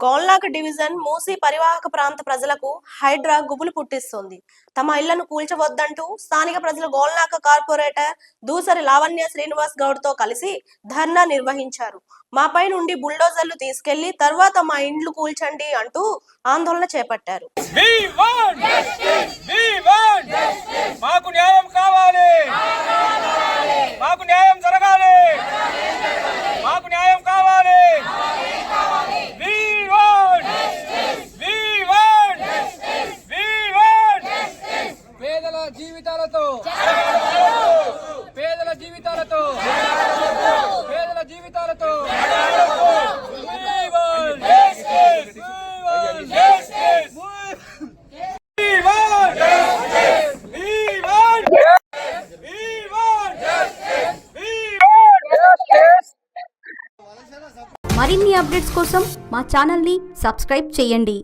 Golnaka division Musi పరివాహక ప్రాంత ప్రజలకు హైడ్రా గుబులు పుట్టిస్తోంది. తమ ఇళ్లను కూల్చవద్దంటూ స్థానిక ప్రజలు గోల్నాక కార్పొరేటర్ దూసరి లావణ్య శ్రీనివాస్ గౌడ్ తో కలిసి ధర్నా నిర్వహించారు. మాపై నుండి బుల్డోజర్లు తీసుకెళ్లి తర్వాత మా ఇండ్లు కూల్చండి అంటూ ఆందోళన చేపట్టారు. జీవితాలతో మరిన్ని అప్డేట్స్ కోసం మా ఛానల్ని సబ్స్క్రైబ్ చేయండి.